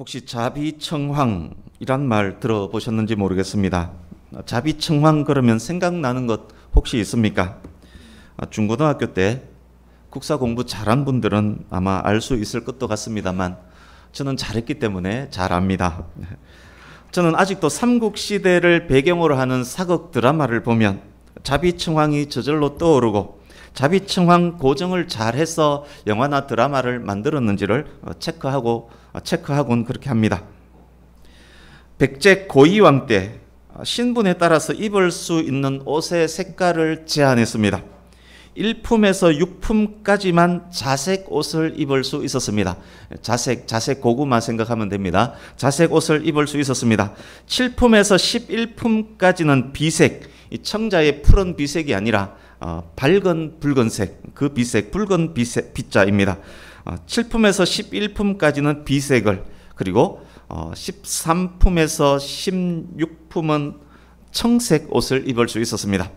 혹시 자비청황이란 말 들어보셨는지 모르겠습니다. 자비청황 그러면 생각나는 것 혹시 있습니까? 중고등학교 때 국사 공부 잘한 분들은 아마 알 수 있을 것도 같습니다만 저는 잘했기 때문에 잘 압니다. 저는 아직도 삼국시대를 배경으로 하는 사극 드라마를 보면 자비청황이 저절로 떠오르고 자비청황 고증을 잘해서 영화나 드라마를 만들었는지를 체크하곤 그렇게 합니다. 백제 고이왕 때 신분에 따라서 입을 수 있는 옷의 색깔을 제한했습니다. 1품에서 6품까지만 자색 옷을 입을 수 있었습니다. 자색 고구마 생각하면 됩니다. 자색 옷을 입을 수 있었습니다. 7품에서 11품까지는 비색, 이 청자의 푸른 비색이 아니라 밝은 붉은색, 그 비색, 붉은 비자입니다. 7품에서 11품까지는 비색을, 그리고 13품에서 16품은 청색 옷을 입을 수 있었습니다.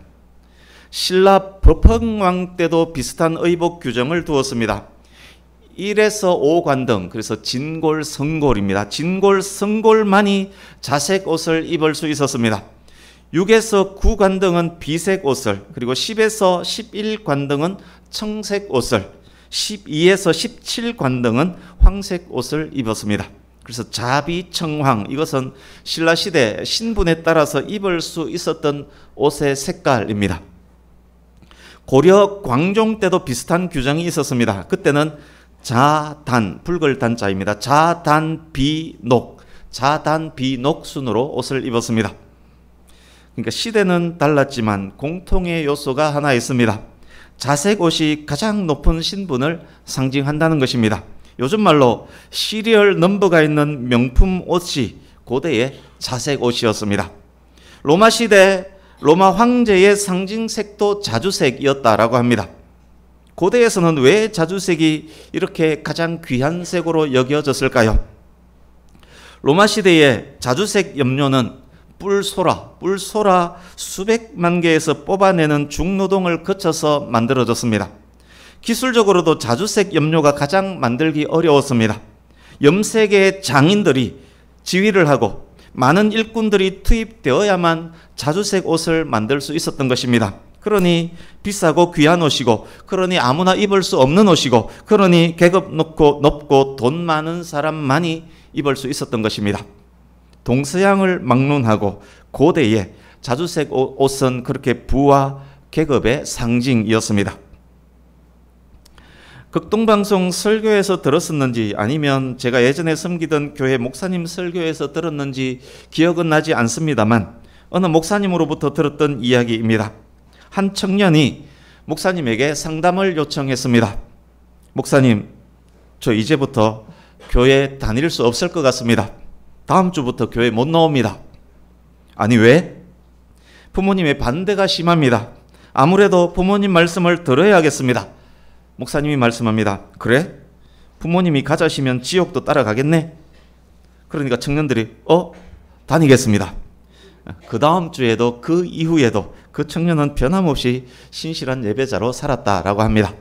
신라 법흥왕 때도 비슷한 의복 규정을 두었습니다. 1에서 5관등, 그래서 진골, 성골입니다. 진골, 성골만이 자색 옷을 입을 수 있었습니다. 6에서 9관등은 비색 옷을, 그리고 10에서 11관등은 청색 옷을, 12에서 17관등은 황색 옷을 입었습니다. 그래서 자비청황, 이것은 신라시대 신분에 따라서 입을 수 있었던 옷의 색깔입니다. 고려 광종 때도 비슷한 규정이 있었습니다. 그때는 자단, 붉을 단자입니다. 자단비녹, 자단비녹 순으로 옷을 입었습니다. 그러니까 시대는 달랐지만 공통의 요소가 하나 있습니다. 자색 옷이 가장 높은 신분을 상징한다는 것입니다. 요즘 말로 시리얼 넘버가 있는 명품 옷이 고대의 자색 옷이었습니다. 로마 시대 로마 황제의 상징색도 자주색이었다라고 합니다. 고대에서는 왜 자주색이 이렇게 가장 귀한 색으로 여겨졌을까요? 로마 시대의 자주색 염료는 뿔소라 수백만 개에서 뽑아내는 중노동을 거쳐서 만들어졌습니다. 기술적으로도 자주색 염료가 가장 만들기 어려웠습니다. 염색의 장인들이 지휘를 하고 많은 일꾼들이 투입되어야만 자주색 옷을 만들 수 있었던 것입니다. 그러니 비싸고 귀한 옷이고, 그러니 아무나 입을 수 없는 옷이고, 그러니 계급 높고 돈 많은 사람만이 입을 수 있었던 것입니다. 동서양을 막론하고 고대의 자주색 옷은 그렇게 부와 계급의 상징이었습니다. 극동방송 설교에서 들었었는지 아니면 제가 예전에 섬기던 교회 목사님 설교에서 들었는지 기억은 나지 않습니다만 어느 목사님으로부터 들었던 이야기입니다. 한 청년이 목사님에게 상담을 요청했습니다. 목사님, 저 이제부터 교회 다닐 수 없을 것 같습니다. 다음 주부터 교회 못 나옵니다. 아니 왜? 부모님의 반대가 심합니다. 아무래도 부모님 말씀을 들어야겠습니다. 목사님이 말씀합니다. 그래? 부모님이 가자시면 지옥도 따라가겠네? 그러니까 청년들이 다니겠습니다. 그 다음 주에도 그 이후에도 그 청년은 변함없이 신실한 예배자로 살았다라고 합니다.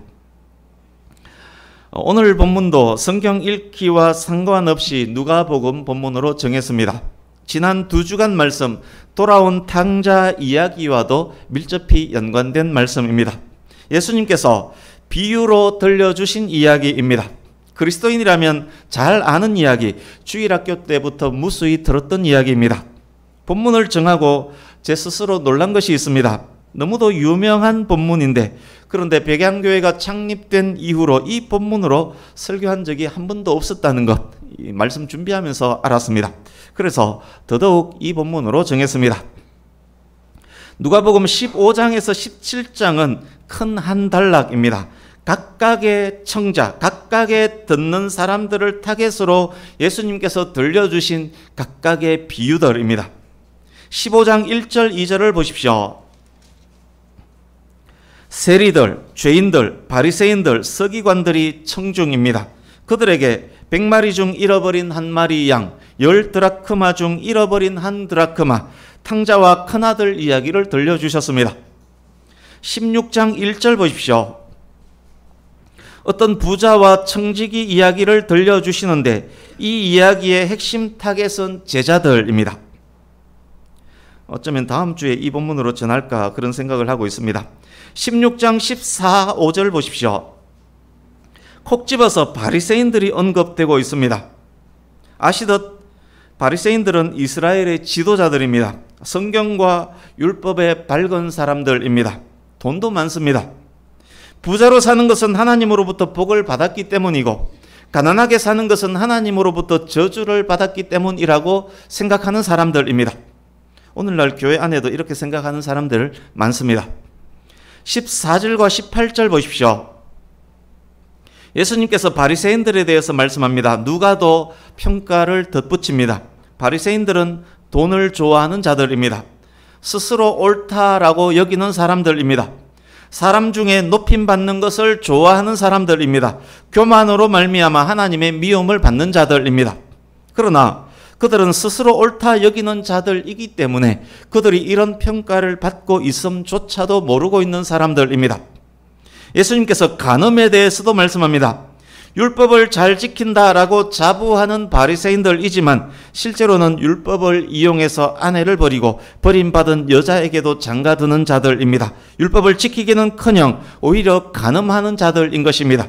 오늘 본문도 성경 읽기와 상관없이 누가복음 본문으로 정했습니다. 지난 2주간 말씀, 돌아온 탕자 이야기와도 밀접히 연관된 말씀입니다. 예수님께서 비유로 들려주신 이야기입니다. 그리스도인이라면 잘 아는 이야기, 주일학교 때부터 무수히 들었던 이야기입니다. 본문을 정하고 제 스스로 놀란 것이 있습니다. 너무도 유명한 본문인데, 그런데 백양교회가 창립된 이후로 이 본문으로 설교한 적이 한 번도 없었다는 것, 이 말씀 준비하면서 알았습니다. 그래서 더더욱 이 본문으로 정했습니다. 누가복음 15장에서 17장은 큰 한 단락입니다. 각각의 청자, 각각의 듣는 사람들을 타겟으로 예수님께서 들려주신 각각의 비유들입니다. 15장 1절 2절을 보십시오. 세리들, 죄인들, 바리새인들, 서기관들이 청중입니다. 그들에게 100마리 중 잃어버린 한 마리 양, 10드라크마 중 잃어버린 한 드라크마, 탕자와 큰아들 이야기를 들려주셨습니다. 16장 1절 보십시오. 어떤 부자와 청지기 이야기를 들려주시는데 이 이야기의 핵심 타겟은 제자들입니다. 어쩌면 다음 주에 이 본문으로 전할까 그런 생각을 하고 있습니다. 16장 14, 5절 보십시오. 콕 집어서 바리새인들이 언급되고 있습니다. 아시듯 바리새인들은 이스라엘의 지도자들입니다. 성경과 율법에 밝은 사람들입니다. 돈도 많습니다. 부자로 사는 것은 하나님으로부터 복을 받았기 때문이고 가난하게 사는 것은 하나님으로부터 저주를 받았기 때문이라고 생각하는 사람들입니다. 오늘날 교회 안에도 이렇게 생각하는 사람들 많습니다. 14절과 18절 보십시오. 예수님께서 바리새인들에 대해서 말씀합니다. 누가도 평가를 덧붙입니다. 바리새인들은 돈을 좋아하는 자들입니다. 스스로 옳다라고 여기는 사람들입니다. 사람 중에 높임받는 것을 좋아하는 사람들입니다. 교만으로 말미암아 하나님의 미움을 받는 자들입니다. 그러나 그들은 스스로 옳다 여기는 자들이기 때문에 그들이 이런 평가를 받고 있음조차도 모르고 있는 사람들입니다. 예수님께서 간음에 대해서도 말씀합니다. 율법을 잘 지킨다라고 자부하는 바리새인들이지만 실제로는 율법을 이용해서 아내를 버리고 버림받은 여자에게도 장가드는 자들입니다. 율법을 지키기는커녕 오히려 간음하는 자들인 것입니다.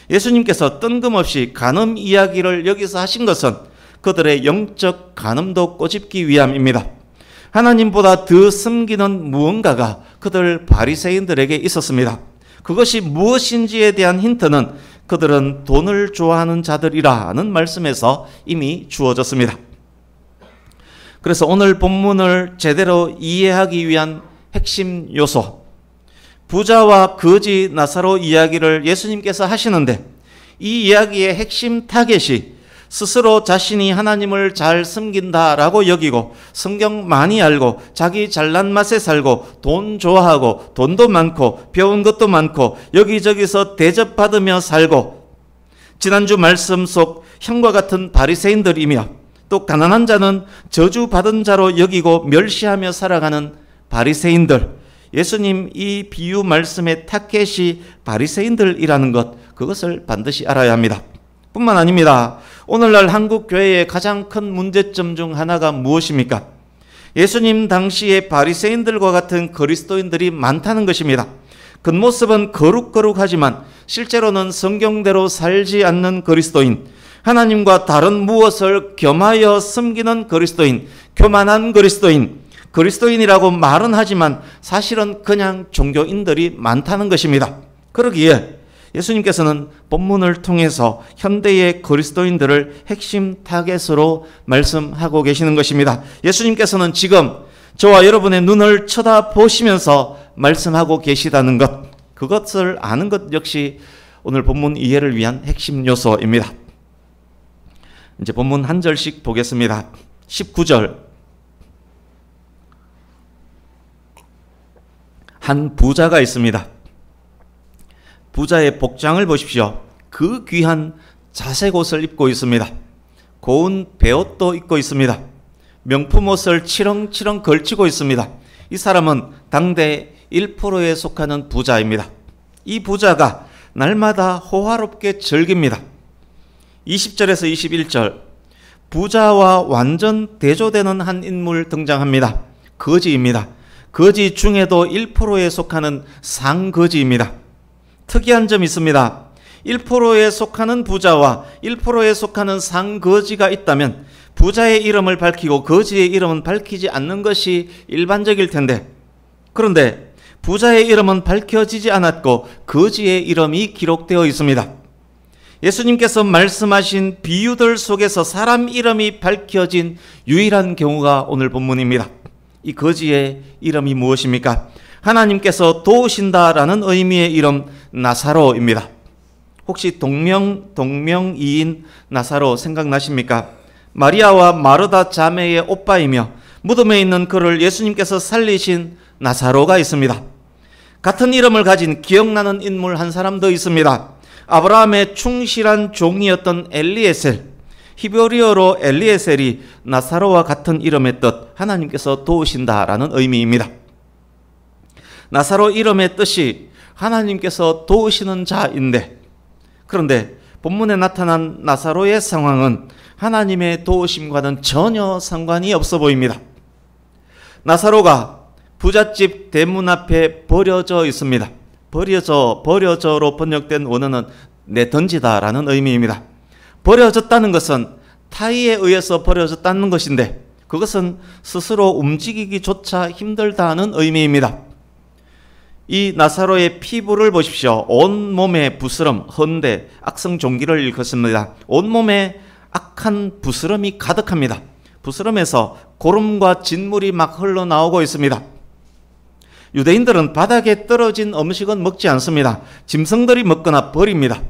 예수님께서 뜬금없이 간음 이야기를 여기서 하신 것은 그들의 영적 간음도 꼬집기 위함입니다. 하나님보다 더 숨기는 무언가가 그들 바리새인들에게 있었습니다. 그것이 무엇인지에 대한 힌트는 그들은 돈을 좋아하는 자들이라는 말씀에서 이미 주어졌습니다. 그래서 오늘 본문을 제대로 이해하기 위한 핵심 요소, 부자와 거지 나사로 이야기를 예수님께서 하시는데 이 이야기의 핵심 타겟이 스스로 자신이 하나님을 잘 섬긴다라고 여기고 성경 많이 알고 자기 잘난 맛에 살고 돈 좋아하고 돈도 많고 배운 것도 많고 여기저기서 대접받으며 살고 지난주 말씀 속 형과 같은 바리새인들이며 또 가난한 자는 저주받은 자로 여기고 멸시하며 살아가는 바리새인들, 예수님 이 비유 말씀의 타겟이 바리새인들이라는 것, 그것을 반드시 알아야 합니다. 뿐만 아닙니다. 오늘날 한국 교회의 가장 큰 문제점 중 하나가 무엇입니까? 예수님 당시에 바리새인들과 같은 그리스도인들이 많다는 것입니다. 겉모습은 거룩거룩하지만 실제로는 성경대로 살지 않는 그리스도인, 하나님과 다른 무엇을 겸하여 섬기는 그리스도인, 교만한 그리스도인, 그리스도인이라고 말은 하지만 사실은 그냥 종교인들이 많다는 것입니다. 그러기에 예수님께서는 본문을 통해서 현대의 그리스도인들을 핵심 타겟으로 말씀하고 계시는 것입니다. 예수님께서는 지금 저와 여러분의 눈을 쳐다보시면서 말씀하고 계시다는 것, 그것을 아는 것 역시 오늘 본문 이해를 위한 핵심 요소입니다. 이제 본문 한 절씩 보겠습니다. 19절. 한 부자가 있습니다. 부자의 복장을 보십시오. 그 귀한 자색 옷을 입고 있습니다. 고운 베옷도 입고 있습니다. 명품 옷을 치렁치렁 걸치고 있습니다. 이 사람은 당대 1%에 속하는 부자입니다. 이 부자가 날마다 호화롭게 즐깁니다. 20절에서 21절, 부자와 완전 대조되는 한 인물 등장합니다. 거지입니다. 거지 중에도 1%에 속하는 상거지입니다. 특이한 점이 있습니다. 1%에 속하는 부자와 1%에 속하는 상거지가 있다면 부자의 이름을 밝히고 거지의 이름은 밝히지 않는 것이 일반적일 텐데, 그런데 부자의 이름은 밝혀지지 않았고 거지의 이름이 기록되어 있습니다. 예수님께서 말씀하신 비유들 속에서 사람 이름이 밝혀진 유일한 경우가 오늘 본문입니다. 이 거지의 이름이 무엇입니까? 하나님께서 도우신다라는 의미의 이름 나사로입니다. 혹시 동명이인 나사로 생각나십니까? 마리아와 마르다 자매의 오빠이며 무덤에 있는 그를 예수님께서 살리신 나사로가 있습니다. 같은 이름을 가진 기억나는 인물 한 사람 더 있습니다. 아브라함의 충실한 종이었던 엘리에셀, 히브리어로 엘리에셀이 나사로와 같은 이름의 뜻, 하나님께서 도우신다라는 의미입니다. 나사로 이름의 뜻이 하나님께서 도우시는 자인데, 그런데 본문에 나타난 나사로의 상황은 하나님의 도우심과는 전혀 상관이 없어 보입니다. 나사로가 부잣집 대문 앞에 버려져 있습니다. 버려져로 번역된 원어는 내던지다라는 의미입니다. 버려졌다는 것은 타의에 의해서 버려졌다는 것인데 그것은 스스로 움직이기조차 힘들다는 의미입니다. 이 나사로의 피부를 보십시오. 온몸에 부스럼, 헌데, 악성 종기를 일컫습니다. 온몸에 악한 부스럼이 가득합니다. 부스럼에서 고름과 진물이 막 흘러나오고 있습니다. 유대인들은 바닥에 떨어진 음식은 먹지 않습니다. 짐승들이 먹거나 버립니다.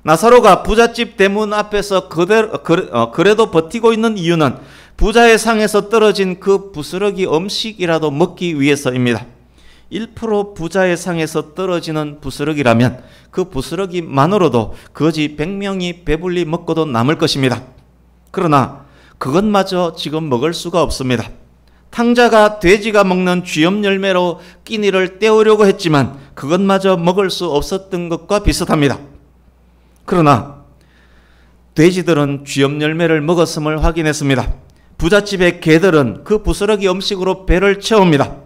나사로가 부잣집 대문 앞에서 그래도 버티고 있는 이유는 부자의 상에서 떨어진 그 부스러기 음식이라도 먹기 위해서입니다. 1% 부자의 상에서 떨어지는 부스러기라면 그 부스러기만으로도 거지 100명이 배불리 먹고도 남을 것입니다. 그러나 그것마저 지금 먹을 수가 없습니다. 탕자가 돼지가 먹는 쥐염 열매로 끼니를 때우려고 했지만 그것마저 먹을 수 없었던 것과 비슷합니다. 그러나 돼지들은 쥐염 열매를 먹었음을 확인했습니다. 부잣집의 개들은 그 부스러기 음식으로 배를 채웁니다.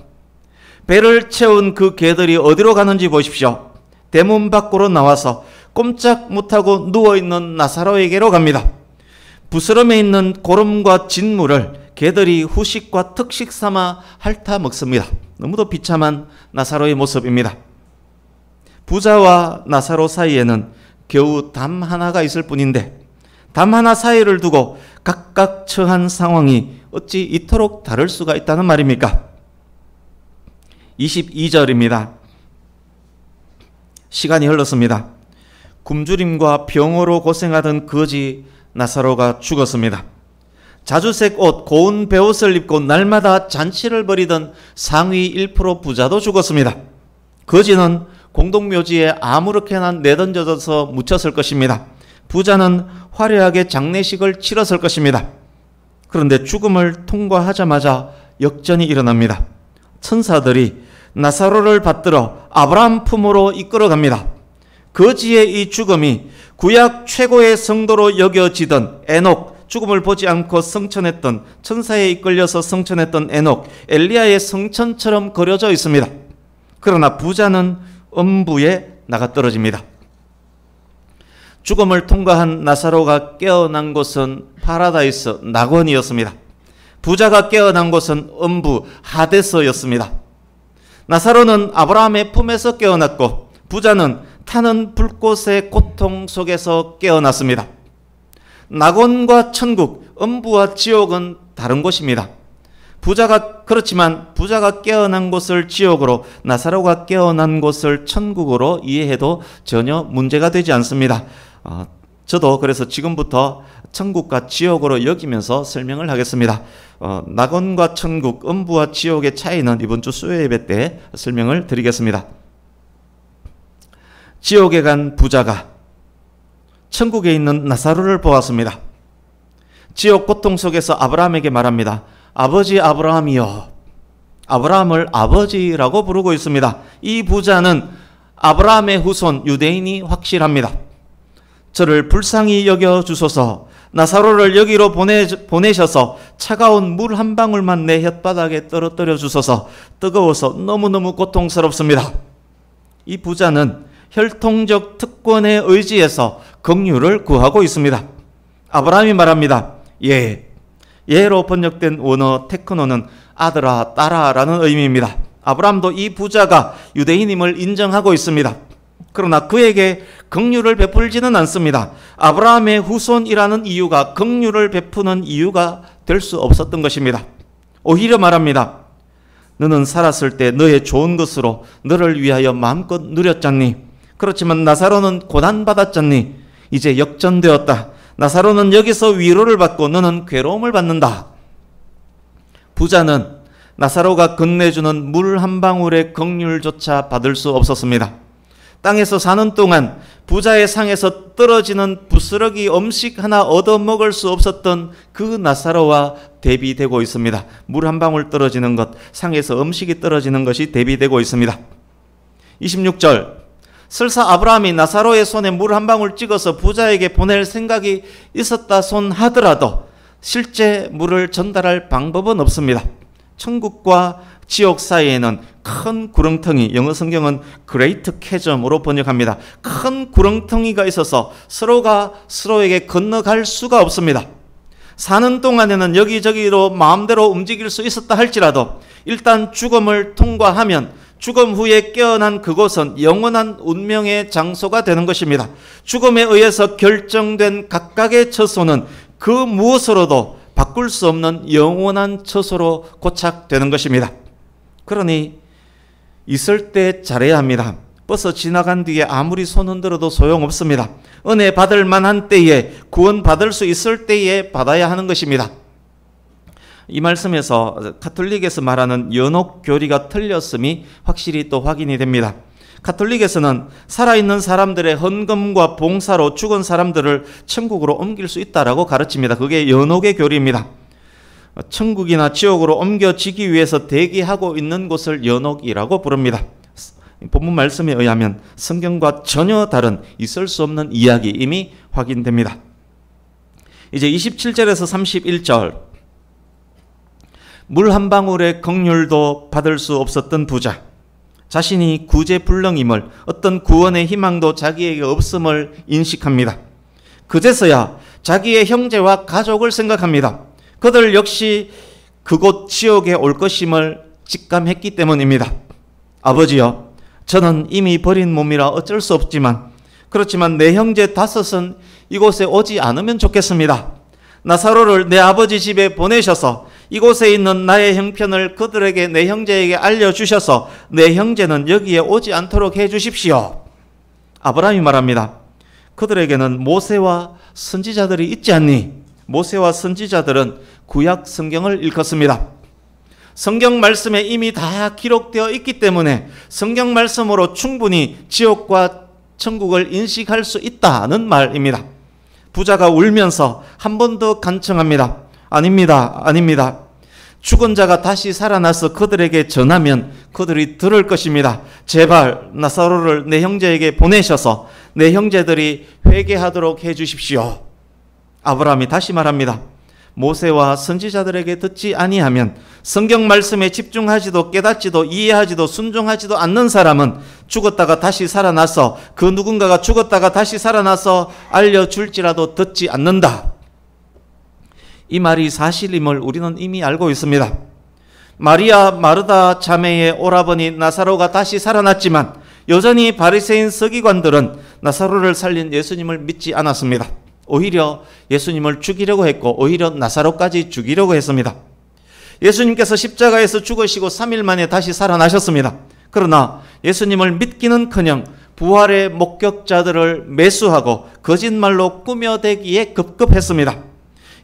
배를 채운 그 개들이 어디로 가는지 보십시오. 대문 밖으로 나와서 꼼짝 못하고 누워있는 나사로에게로 갑니다. 부스럼에 있는 고름과 진물을 개들이 후식과 특식 삼아 핥아 먹습니다. 너무도 비참한 나사로의 모습입니다. 부자와 나사로 사이에는 겨우 담 하나가 있을 뿐인데 담 하나 사이를 두고 각각 처한 상황이 어찌 이토록 다를 수가 있다는 말입니까? 22절입니다. 시간이 흘렀습니다. 굶주림과 병으로 고생하던 거지 나사로가 죽었습니다. 자주색 옷, 고운 베옷을 입고 날마다 잔치를 벌이던 상위 1% 부자도 죽었습니다. 거지는 공동묘지에 아무렇게나 내던져져서 묻혔을 것입니다. 부자는 화려하게 장례식을 치렀을 것입니다. 그런데 죽음을 통과하자마자 역전이 일어납니다. 천사들이 나사로를 받들어 아브라함 품으로 이끌어갑니다. 거지의 이 죽음이 구약 최고의 성도로 여겨지던 에녹, 죽음을 보지 않고 성천했던, 천사에 이끌려서 성천했던 에녹, 엘리야의 성천처럼 그려져 있습니다. 그러나 부자는 음부에 나가 떨어집니다. 죽음을 통과한 나사로가 깨어난 곳은 파라다이스, 낙원이었습니다. 부자가 깨어난 곳은 음부, 하데스였습니다. 나사로는 아브라함의 품에서 깨어났고 부자는 타는 불꽃의 고통 속에서 깨어났습니다. 낙원과 천국, 음부와 지옥은 다른 곳입니다. 그렇지만 부자가 깨어난 곳을 지옥으로, 나사로가 깨어난 곳을 천국으로 이해해도 전혀 문제가 되지 않습니다. 저도 그래서 지금부터 천국과 지옥으로 여기면서 설명을 하겠습니다. 낙원과 천국, 음부와 지옥의 차이는 이번 주 수요 예배 때 설명을 드리겠습니다. 지옥에 간 부자가 천국에 있는 나사로를 보았습니다. 지옥 고통 속에서 아브라함에게 말합니다. 아버지 아브라함이여. 아브라함을 아버지라고 부르고 있습니다. 이 부자는 아브라함의 후손, 유대인이 확실합니다. 저를 불쌍히 여겨주소서. 나사로를 여기로 보내셔서 차가운 물 한 방울만 내 혓바닥에 떨어뜨려 주소서. 뜨거워서 너무너무 고통스럽습니다. 이 부자는 혈통적 특권에 의지해서 긍휼을 구하고 있습니다. 아브라함이 말합니다. 예로 번역된 원어 테크노는 아들아, 딸아 라는 의미입니다. 아브라함도 이 부자가 유대인임을 인정하고 있습니다. 그러나 그에게 긍휼을 베풀지는 않습니다. 아브라함의 후손이라는 이유가 긍휼을 베푸는 이유가 될 수 없었던 것입니다. 오히려 말합니다. 너는 살았을 때 너의 좋은 것으로 너를 위하여 마음껏 누렸잖니. 그렇지만 나사로는 고난받았잖니. 이제 역전되었다. 나사로는 여기서 위로를 받고 너는 괴로움을 받는다. 부자는 나사로가 건네주는 물 한 방울의 긍휼조차 받을 수 없었습니다. 땅에서 사는 동안 부자의 상에서 떨어지는 부스러기 음식 하나 얻어먹을 수 없었던 그 나사로와 대비되고 있습니다. 물 한 방울 떨어지는 것, 상에서 음식이 떨어지는 것이 대비되고 있습니다. 26절, 설사 아브라함이 나사로의 손에 물 한 방울 찍어서 부자에게 보낼 생각이 있었다 손 하더라도 실제 물을 전달할 방법은 없습니다. 천국과 지옥 사이에는 큰 구렁텅이, 영어 성경은 great chasm으로 번역합니다. 큰 구렁텅이가 있어서 서로가 서로에게 건너갈 수가 없습니다. 사는 동안에는 여기저기로 마음대로 움직일 수 있었다 할지라도 일단 죽음을 통과하면 죽음 후에 깨어난 그곳은 영원한 운명의 장소가 되는 것입니다. 죽음에 의해서 결정된 각각의 처소는 그 무엇으로도 바꿀 수 없는 영원한 처소로 고착되는 것입니다. 그러니 있을 때 잘해야 합니다. 버스 지나간 뒤에 아무리 손 흔들어도 소용없습니다. 은혜 받을 만한 때에, 구원 받을 수 있을 때에 받아야 하는 것입니다. 이 말씀에서 가톨릭에서 말하는 연옥 교리가 틀렸음이 확실히 또 확인이 됩니다. 가톨릭에서는 살아있는 사람들의 헌금과 봉사로 죽은 사람들을 천국으로 옮길 수 있다라고 가르칩니다. 그게 연옥의 교리입니다. 천국이나 지옥으로 옮겨지기 위해서 대기하고 있는 곳을 연옥이라고 부릅니다. 본문 말씀에 의하면 성경과 전혀 다른 있을 수 없는 이야기임이 확인됩니다. 이제 27절에서 31절, 물 한 방울의 긍휼도 받을 수 없었던 부자, 자신이 구제불능임을, 어떤 구원의 희망도 자기에게 없음을 인식합니다. 그제서야 자기의 형제와 가족을 생각합니다. 그들 역시 그곳 지옥에 올 것임을 직감했기 때문입니다. 아버지여, 저는 이미 버린 몸이라 어쩔 수 없지만, 그렇지만 내 형제 5은 이곳에 오지 않으면 좋겠습니다. 나사로를 내 아버지 집에 보내셔서 이곳에 있는 나의 형편을 그들에게, 내 형제에게 알려주셔서 내 형제는 여기에 오지 않도록 해주십시오. 아브라함이 말합니다. 그들에게는 모세와 선지자들이 있지 않니? 모세와 선지자들은 구약 성경을 읽었습니다. 성경 말씀에 이미 다 기록되어 있기 때문에 성경 말씀으로 충분히 지옥과 천국을 인식할 수 있다는 말입니다. 부자가 울면서 한 번 더 간청합니다. 아닙니다. 아닙니다. 죽은 자가 다시 살아나서 그들에게 전하면 그들이 들을 것입니다. 제발 나사로를 내 형제에게 보내셔서 내 형제들이 회개하도록 해주십시오. 아브라함이 다시 말합니다. 모세와 선지자들에게 듣지 아니하면, 성경 말씀에 집중하지도 깨닫지도 이해하지도 순종하지도 않는 사람은 죽었다가 다시 살아나서, 그 누군가가 죽었다가 다시 살아나서 알려줄지라도 듣지 않는다. 이 말이 사실임을 우리는 이미 알고 있습니다. 마리아 마르다 자매의 오라버니 나사로가 다시 살아났지만 여전히 바리새인 서기관들은 나사로를 살린 예수님을 믿지 않았습니다. 오히려 예수님을 죽이려고 했고, 오히려 나사로까지 죽이려고 했습니다. 예수님께서 십자가에서 죽으시고 3일 만에 다시 살아나셨습니다. 그러나 예수님을 믿기는커녕 부활의 목격자들을 매수하고 거짓말로 꾸며대기에 급급했습니다.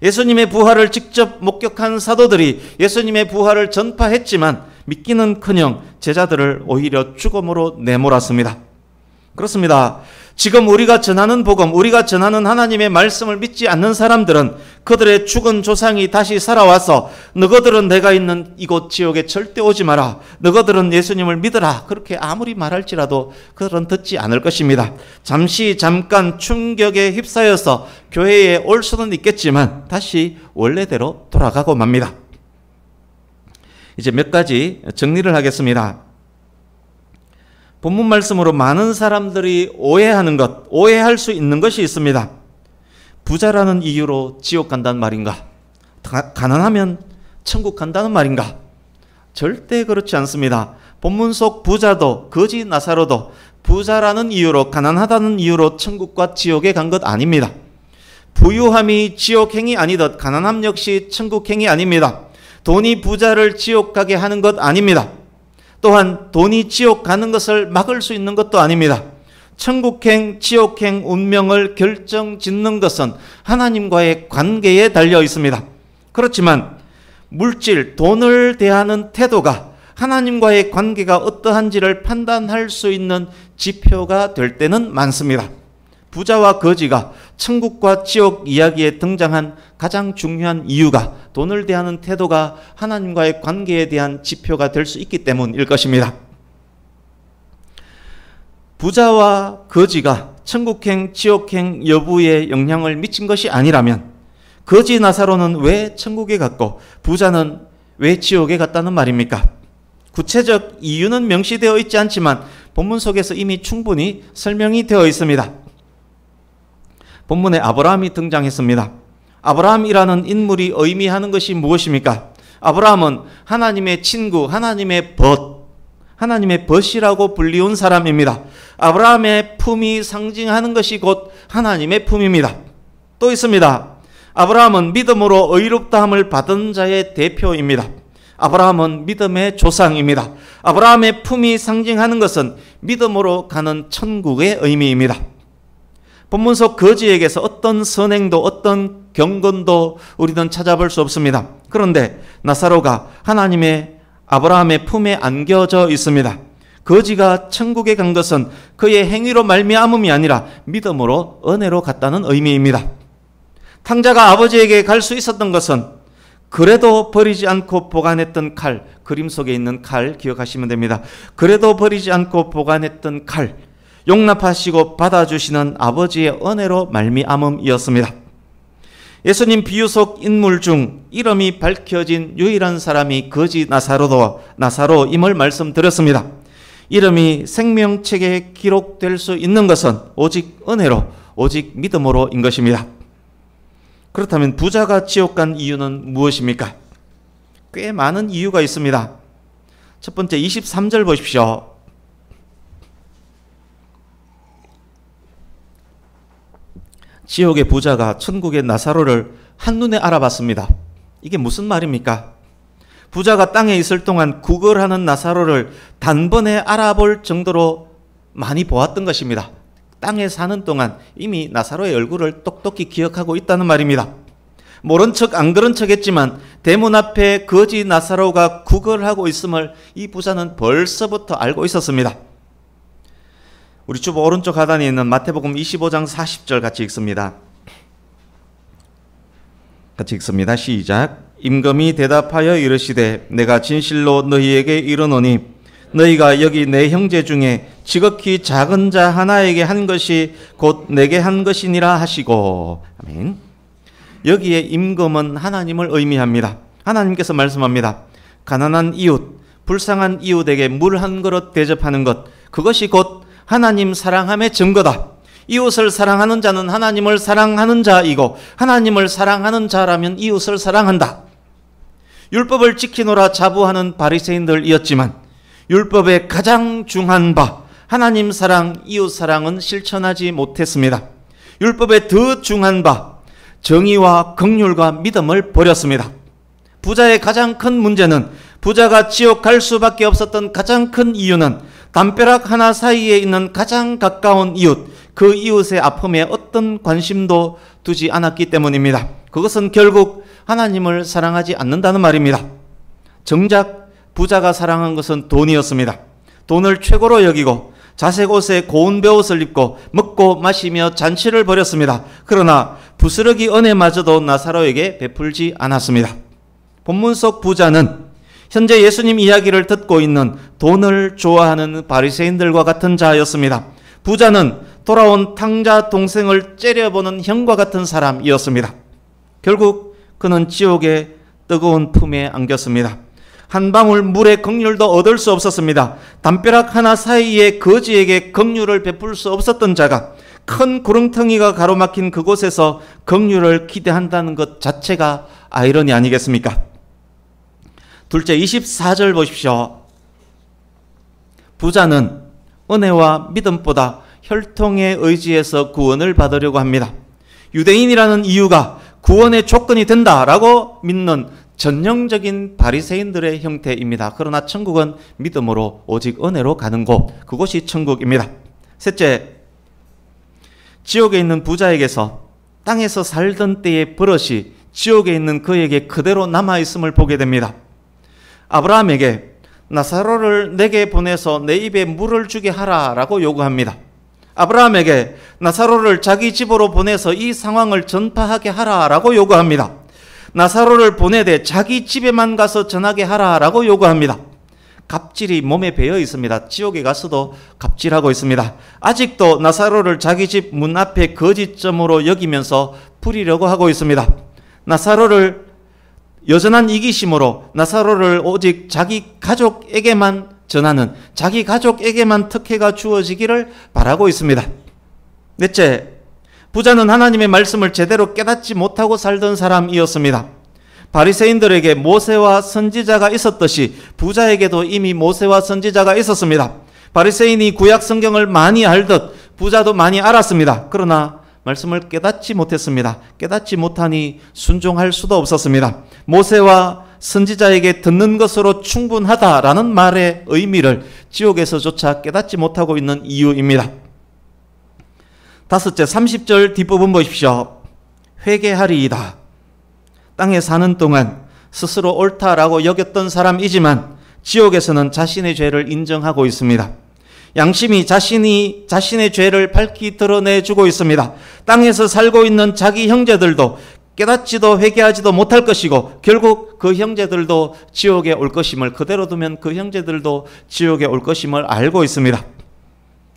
예수님의 부활을 직접 목격한 사도들이 예수님의 부활을 전파했지만 믿기는커녕 제자들을 오히려 죽음으로 내몰았습니다. 그렇습니다. 지금 우리가 전하는 복음, 우리가 전하는 하나님의 말씀을 믿지 않는 사람들은 그들의 죽은 조상이 다시 살아와서 너희들은 내가 있는 이곳 지옥에 절대 오지 마라, 너희들은 예수님을 믿어라, 그렇게 아무리 말할지라도 그들은 듣지 않을 것입니다. 잠깐 충격에 휩싸여서 교회에 올 수는 있겠지만 다시 원래대로 돌아가고 맙니다. 이제 몇 가지 정리를 하겠습니다. 본문 말씀으로 많은 사람들이 오해하는 것, 오해할 수 있는 것이 있습니다. 부자라는 이유로 지옥 간다는 말인가? 가난하면 천국 간다는 말인가? 절대 그렇지 않습니다. 본문 속 부자도 거지 나사로도 부자라는 이유로, 가난하다는 이유로 천국과 지옥에 간 것 아닙니다. 부유함이 지옥행이 아니듯 가난함 역시 천국행이 아닙니다. 돈이 부자를 지옥 가게 하는 것 아닙니다. 또한 돈이 지옥 가는 것을 막을 수 있는 것도 아닙니다. 천국행, 지옥행 운명을 결정짓는 것은 하나님과의 관계에 달려 있습니다. 그렇지만 물질, 돈을 대하는 태도가 하나님과의 관계가 어떠한지를 판단할 수 있는 지표가 될 때는 많습니다. 부자와 거지가 천국과 지옥 이야기에 등장한 가장 중요한 이유가 돈을 대하는 태도가 하나님과의 관계에 대한 지표가 될 수 있기 때문일 것입니다. 부자와 거지가 천국행, 지옥행 여부에 영향을 미친 것이 아니라면 거지 나사로는 왜 천국에 갔고 부자는 왜 지옥에 갔다는 말입니까? 구체적 이유는 명시되어 있지 않지만 본문 속에서 이미 충분히 설명이 되어 있습니다. 본문에 아브라함이 등장했습니다. 아브라함이라는 인물이 의미하는 것이 무엇입니까? 아브라함은 하나님의 친구, 하나님의 벗이라고 불리운 사람입니다. 아브라함의 품이 상징하는 것이 곧 하나님의 품입니다. 또 있습니다. 아브라함은 믿음으로 의롭다함을 받은 자의 대표입니다. 아브라함은 믿음의 조상입니다. 아브라함의 품이 상징하는 것은 믿음으로 가는 천국의 의미입니다. 본문 속 거지에게서 어떤 선행도 어떤 경건도 우리는 찾아볼 수 없습니다. 그런데 나사로가 하나님의 아브라함의 품에 안겨져 있습니다. 거지가 천국에 간 것은 그의 행위로 말미암음이 아니라 믿음으로 은혜로 갔다는 의미입니다. 탕자가 아버지에게 갈 수 있었던 것은 그래도 버리지 않고 보관했던 칼, 그림 속에 있는 칼 기억하시면 됩니다. 그래도 버리지 않고 보관했던 칼, 용납하시고 받아주시는 아버지의 은혜로 말미암음이었습니다. 예수님 비유 속 인물 중 이름이 밝혀진 유일한 사람이 거지 나사로임을 말씀드렸습니다. 이름이 생명책에 기록될 수 있는 것은 오직 은혜로, 오직 믿음으로인 것입니다. 그렇다면 부자가 지옥 간 이유는 무엇입니까? 꽤 많은 이유가 있습니다. 첫 번째 23절 보십시오. 지옥의 부자가 천국의 나사로를 한눈에 알아봤습니다. 이게 무슨 말입니까? 부자가 땅에 있을 동안 구걸하는 나사로를 단번에 알아볼 정도로 많이 보았던 것입니다. 땅에 사는 동안 이미 나사로의 얼굴을 똑똑히 기억하고 있다는 말입니다. 모른 척 안 그런 척 했지만 대문 앞에 거지 나사로가 구걸하고 있음을 이 부자는 벌써부터 알고 있었습니다. 우리 주보 오른쪽 하단에 있는 마태복음 25장 40절 같이 읽습니다. 같이 읽습니다. 시작. 임금이 대답하여 이르시되 내가 진실로 너희에게 이르노니 너희가 여기 내 형제 중에 지극히 작은 자 하나에게 한 것이 곧 내게 한 것이니라 하시고. 아멘. 여기에 임금은 하나님을 의미합니다. 하나님께서 말씀합니다. 가난한 이웃, 불쌍한 이웃에게 물 한 그릇 대접하는 것, 그것이 곧 하나님 사랑함의 증거다. 이웃을 사랑하는 자는 하나님을 사랑하는 자이고 하나님을 사랑하는 자라면 이웃을 사랑한다. 율법을 지키노라 자부하는 바리새인들이었지만 율법의 가장 중한 바 하나님 사랑, 이웃 사랑은 실천하지 못했습니다. 율법의 더 중한 바 정의와 긍휼과 믿음을 버렸습니다. 부자의 가장 큰 문제는 부자가 지옥 갈 수밖에 없었던 가장 큰 이유는 담벼락 하나 사이에 있는 가장 가까운 이웃, 그 이웃의 아픔에 어떤 관심도 두지 않았기 때문입니다. 그것은 결국 하나님을 사랑하지 않는다는 말입니다. 정작 부자가 사랑한 것은 돈이었습니다. 돈을 최고로 여기고 자색 옷에 고운 베옷을 입고 먹고 마시며 잔치를 벌였습니다. 그러나 부스러기 은혜마저도 나사로에게 베풀지 않았습니다. 본문 속 부자는 현재 예수님 이야기를 듣고 있는 돈을 좋아하는 바리새인들과 같은 자였습니다. 부자는 돌아온 탕자 동생을 째려보는 형과 같은 사람이었습니다. 결국 그는 지옥의 뜨거운 품에 안겼습니다. 한 방울 물의 긍휼도 얻을 수 없었습니다. 담벼락 하나 사이에 거지에게 긍휼을 베풀 수 없었던 자가 큰 구렁텅이가 가로막힌 그곳에서 긍휼을 기대한다는 것 자체가 아이러니 아니겠습니까? 둘째 24절 보십시오. 부자는 은혜와 믿음보다 혈통의 의지에서 구원을 받으려고 합니다. 유대인이라는 이유가 구원의 조건이 된다라고 믿는 전형적인 바리새인들의 형태입니다. 그러나 천국은 믿음으로 오직 은혜로 가는 곳, 그곳이 천국입니다. 셋째, 지옥에 있는 부자에게서 땅에서 살던 때의 버릇이 지옥에 있는 그에게 그대로 남아있음을 보게 됩니다. 아브라함에게 나사로를 내게 보내서 내 입에 물을 주게 하라라고 요구합니다. 아브라함에게 나사로를 자기 집으로 보내서 이 상황을 전파하게 하라라고 요구합니다. 나사로를 보내되 자기 집에만 가서 전하게 하라라고 요구합니다. 갑질이 몸에 배어 있습니다. 지옥에 가서도 갑질하고 있습니다. 아직도 나사로를 자기 집 문 앞에 거짓점으로 여기면서 부리려고 하고 있습니다. 나사로를 여전한 이기심으로 나사로를 오직 자기 가족에게만 전하는, 자기 가족에게만 특혜가 주어지기를 바라고 있습니다. 넷째, 부자는 하나님의 말씀을 제대로 깨닫지 못하고 살던 사람이었습니다. 바리새인들에게 모세와 선지자가 있었듯이 부자에게도 이미 모세와 선지자가 있었습니다. 바리새인이 구약 성경을 많이 알듯 부자도 많이 알았습니다. 그러나 말씀을 깨닫지 못했습니다. 깨닫지 못하니 순종할 수도 없었습니다. 모세와 선지자에게 듣는 것으로 충분하다라는 말의 의미를 지옥에서조차 깨닫지 못하고 있는 이유입니다. 다섯째, 30절 뒷부분 보십시오. 회개하리이다. 땅에 사는 동안 스스로 옳다라고 여겼던 사람이지만 지옥에서는 자신의 죄를 인정하고 있습니다. 양심이 자신의 죄를 밝히 드러내주고 있습니다. 땅에서 살고 있는 자기 형제들도 깨닫지도 회개하지도 못할 것이고 결국 그 형제들도 지옥에 올 것임을, 그대로 두면 그 형제들도 지옥에 올 것임을 알고 있습니다.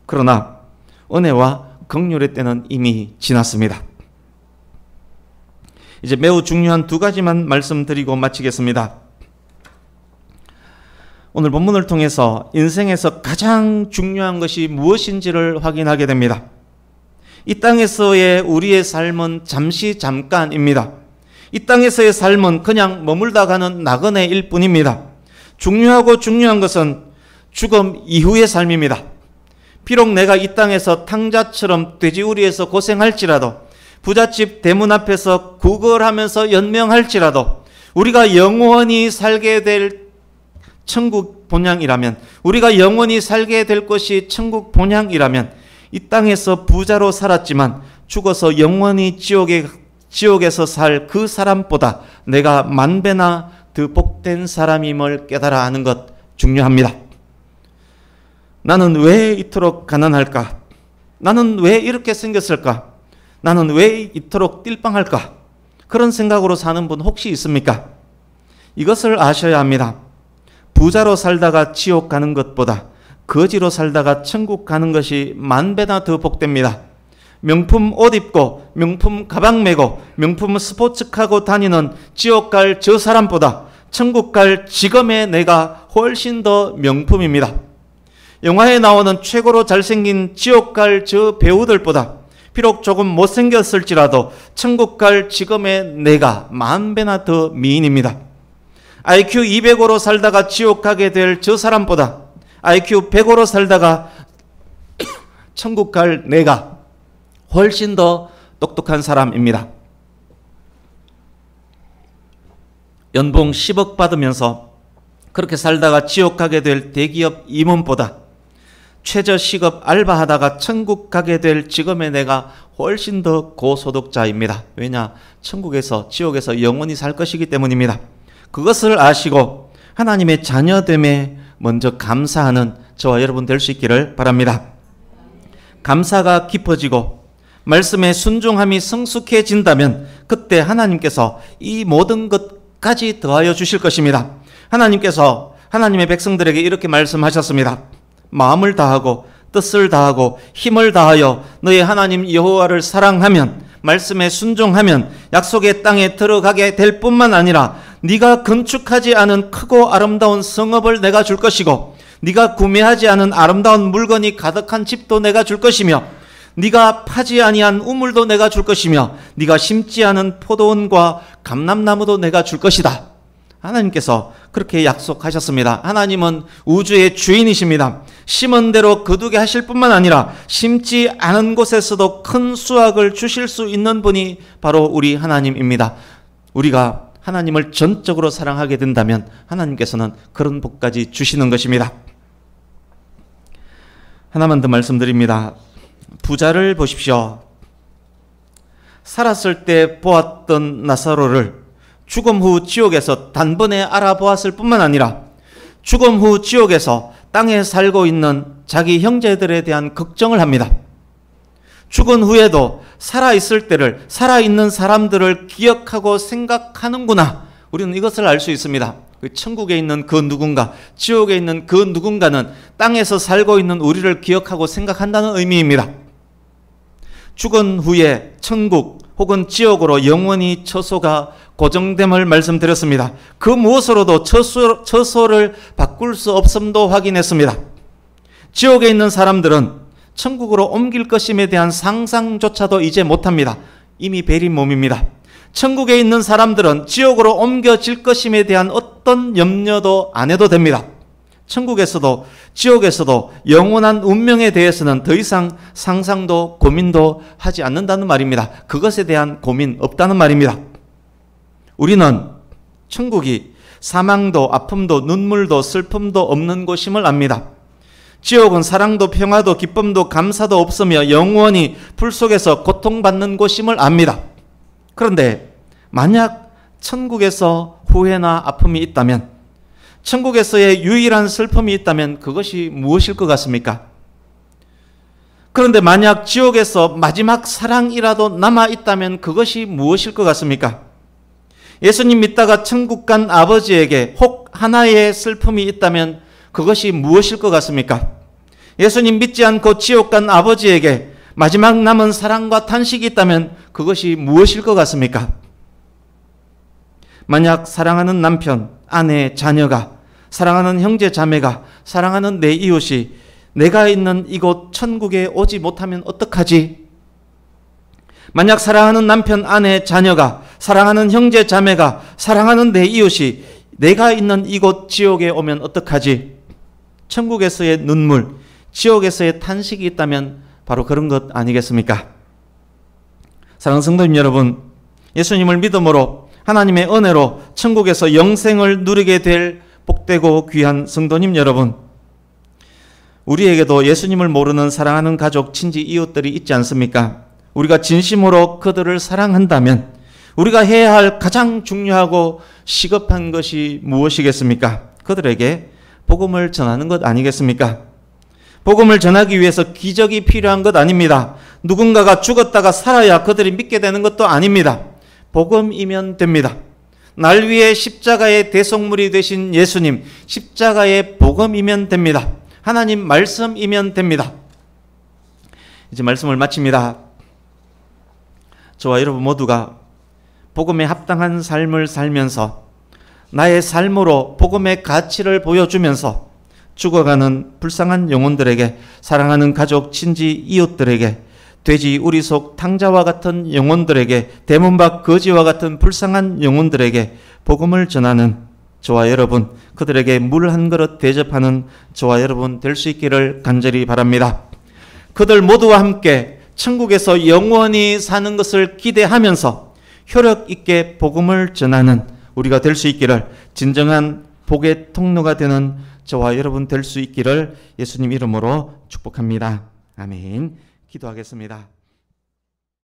그러나 은혜와 긍휼의 때는 이미 지났습니다. 이제 매우 중요한 두 가지만 말씀드리고 마치겠습니다. 오늘 본문을 통해서 인생에서 가장 중요한 것이 무엇인지를 확인하게 됩니다. 이 땅에서의 우리의 삶은 잠깐입니다. 이 땅에서의 삶은 그냥 머물다 가는 나그네일 뿐입니다. 중요한 것은 죽음 이후의 삶입니다. 비록 내가 이 땅에서 탕자처럼 돼지우리에서 고생할지라도, 부잣집 대문 앞에서 구걸하면서 연명할지라도, 우리가 영원히 살게 될 천국 본향이라면, 우리가 영원히 살게 될 것이 천국 본향이라면, 이 땅에서 부자로 살았지만 죽어서 영원히 지옥에서 살 그 사람보다 내가 만배나 더 복된 사람임을 깨달아 하는 것 중요합니다. 나는 왜 이토록 가난할까? 나는 왜 이렇게 생겼을까? 나는 왜 이토록 띨빵할까? 그런 생각으로 사는 분 혹시 있습니까? 이것을 아셔야 합니다. 부자로 살다가 지옥 가는 것보다 거지로 살다가 천국 가는 것이 만배나 더 복됩니다. 명품 옷 입고 명품 가방 메고 명품 스포츠카고 다니는 지옥 갈 저 사람보다 천국 갈 지금의 내가 훨씬 더 명품입니다. 영화에 나오는 최고로 잘생긴 지옥 갈 저 배우들보다 비록 조금 못생겼을지라도 천국 갈 지금의 내가 만배나 더 미인입니다. IQ 200으로 살다가 지옥 가게 될 저 사람보다 IQ 100으로 살다가 천국 갈 내가 훨씬 더 똑똑한 사람입니다. 연봉 10억 받으면서 그렇게 살다가 지옥 가게 될 대기업 임원보다 최저 시급 알바하다가 천국 가게 될 지금의 내가 훨씬 더 고소득자입니다. 왜냐? 천국에서 지옥에서 영원히 살 것이기 때문입니다. 그것을 아시고 하나님의 자녀됨에 먼저 감사하는 저와 여러분 될 수 있기를 바랍니다. 감사가 깊어지고 말씀에 순종함이 성숙해진다면 그때 하나님께서 이 모든 것까지 더하여 주실 것입니다. 하나님께서 하나님의 백성들에게 이렇게 말씀하셨습니다. 마음을 다하고 뜻을 다하고 힘을 다하여 너의 하나님 여호와를 사랑하면, 말씀에 순종하면 약속의 땅에 들어가게 될 뿐만 아니라 네가 건축하지 않은 크고 아름다운 성읍을 내가 줄 것이고, 네가 구매하지 않은 아름다운 물건이 가득한 집도 내가 줄 것이며, 네가 파지 아니한 우물도 내가 줄 것이며, 네가 심지 않은 포도원과 감람나무도 내가 줄 것이다. 하나님께서 그렇게 약속하셨습니다. 하나님은 우주의 주인이십니다. 심은 대로 거두게 하실 뿐만 아니라 심지 않은 곳에서도 큰 수확을 주실 수 있는 분이 바로 우리 하나님입니다. 우리가 하나님을 전적으로 사랑하게 된다면 하나님께서는 그런 복까지 주시는 것입니다. 하나만 더 말씀드립니다. 부자를 보십시오. 살았을 때 보았던 나사로를 죽음 후 지옥에서 단번에 알아보았을 뿐만 아니라 죽음 후 지옥에서 땅에 살고 있는 자기 형제들에 대한 걱정을 합니다. 죽은 후에도 살아있을 때를, 살아있는 사람들을 기억하고 생각하는구나. 우리는 이것을 알 수 있습니다. 그 천국에 있는 그 누군가, 지옥에 있는 그 누군가는 땅에서 살고 있는 우리를 기억하고 생각한다는 의미입니다. 죽은 후에 천국 혹은 지옥으로 영원히 처소가 고정됨을 말씀드렸습니다. 그 무엇으로도 처소를 바꿀 수 없음도 확인했습니다. 지옥에 있는 사람들은 천국으로 옮길 것임에 대한 상상조차도 이제 못합니다. 이미 베린 몸입니다. 천국에 있는 사람들은 지옥으로 옮겨질 것임에 대한 어떤 염려도 안 해도 됩니다. 천국에서도 지옥에서도 영원한 운명에 대해서는 더 이상 상상도 고민도 하지 않는다는 말입니다. 그것에 대한 고민 없다는 말입니다. 우리는 천국이 사망도 아픔도 눈물도 슬픔도 없는 곳임을 압니다. 지옥은 사랑도 평화도 기쁨도 감사도 없으며 영원히 불 속에서 고통받는 곳임을 압니다. 그런데 만약 천국에서 후회나 아픔이 있다면, 천국에서의 유일한 슬픔이 있다면 그것이 무엇일 것 같습니까? 그런데 만약 지옥에서 마지막 사랑이라도 남아있다면 그것이 무엇일 것 같습니까? 예수님 믿다가 천국 간 아버지에게 혹 하나의 슬픔이 있다면 그것이 무엇일 것 같습니까? 예수님 믿지 않고 지옥 간 아버지에게 마지막 남은 사랑과 탄식이 있다면 그것이 무엇일 것 같습니까? 만약 사랑하는 남편, 아내, 자녀가, 사랑하는 형제, 자매가, 사랑하는 내 이웃이 내가 있는 이곳 천국에 오지 못하면 어떡하지? 만약 사랑하는 남편, 아내, 자녀가, 사랑하는 형제, 자매가, 사랑하는 내 이웃이 내가 있는 이곳 지옥에 오면 어떡하지? 천국에서의 눈물, 지옥에서의 탄식이 있다면 바로 그런 것 아니겠습니까? 사랑하는 성도님 여러분, 예수님을 믿음으로 하나님의 은혜로 천국에서 영생을 누리게 될 복되고 귀한 성도님 여러분, 우리에게도 예수님을 모르는 사랑하는 가족, 친지, 이웃들이 있지 않습니까? 우리가 진심으로 그들을 사랑한다면 우리가 해야 할 가장 중요하고 시급한 것이 무엇이겠습니까? 그들에게 복음을 전하는 것 아니겠습니까? 복음을 전하기 위해서 기적이 필요한 것 아닙니다. 누군가가 죽었다가 살아야 그들이 믿게 되는 것도 아닙니다. 복음이면 됩니다. 날 위해 십자가의 대속물이 되신 예수님, 십자가의 복음이면 됩니다. 하나님 말씀이면 됩니다. 이제 말씀을 마칩니다. 저와 여러분 모두가 복음에 합당한 삶을 살면서 나의 삶으로 복음의 가치를 보여주면서 죽어가는 불쌍한 영혼들에게, 사랑하는 가족, 친지, 이웃들에게, 돼지 우리 속 탕자와 같은 영혼들에게, 대문 밖 거지와 같은 불쌍한 영혼들에게 복음을 전하는 저와 여러분, 그들에게 물 한 그릇 대접하는 저와 여러분 될 수 있기를 간절히 바랍니다. 그들 모두와 함께 천국에서 영원히 사는 것을 기대하면서 효력 있게 복음을 전하는 우리가 될 수 있기를, 진정한 복의 통로가 되는 저와 여러분 될 수 있기를 예수님 이름으로 축복합니다. 아멘. 기도하겠습니다.